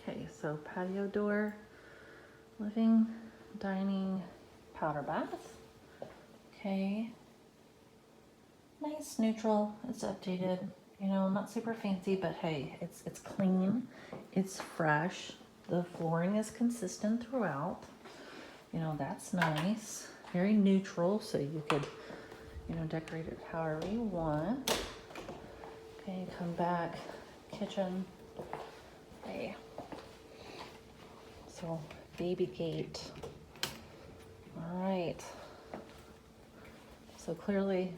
Okay, so patio door, living, dining, powder bath. Okay. Nice, neutral, it's updated, you know, not super fancy, but hey, it's clean, it's fresh, the flooring is consistent throughout, you know, that's nice, very neutral, so you could, you know, decorate it however you want. Okay, come back, kitchen, okay, so baby gate, all right, so clearly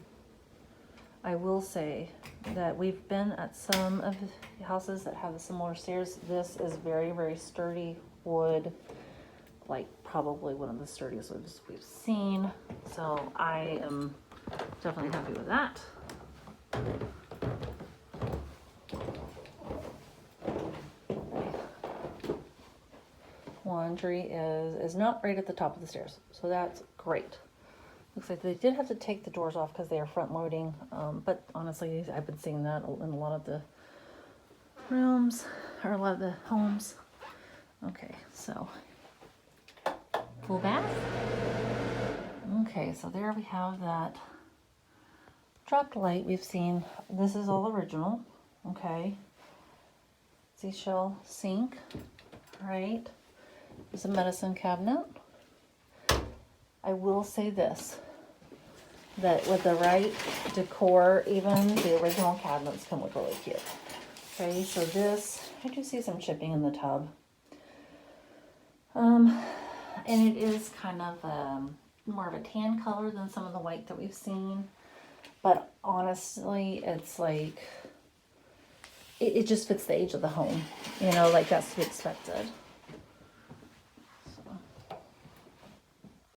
I will say that we've been at some of the houses that have similar stairs. This is very, very sturdy wood, like probably one of the sturdiest woods we've seen. So I am definitely happy with that. Laundry is not right at the top of the stairs, so that's great. Looks like they did have to take the doors off because they are front loading, but honestly, I've been seeing that in a lot of the rooms, or a lot of the homes. Okay, so full bath. Okay, so there we have that dropped light we've seen. This is all original, okay. Seashell sink, right. There's a medicine cabinet. I will say this, that with the right decor, even the original cabinets can look really cute. Okay, so this, I do see some chipping in the tub. And it is kind of more of a tan color than some of the white that we've seen. But honestly, it's like, it just fits the age of the home. You know, like that's to be expected.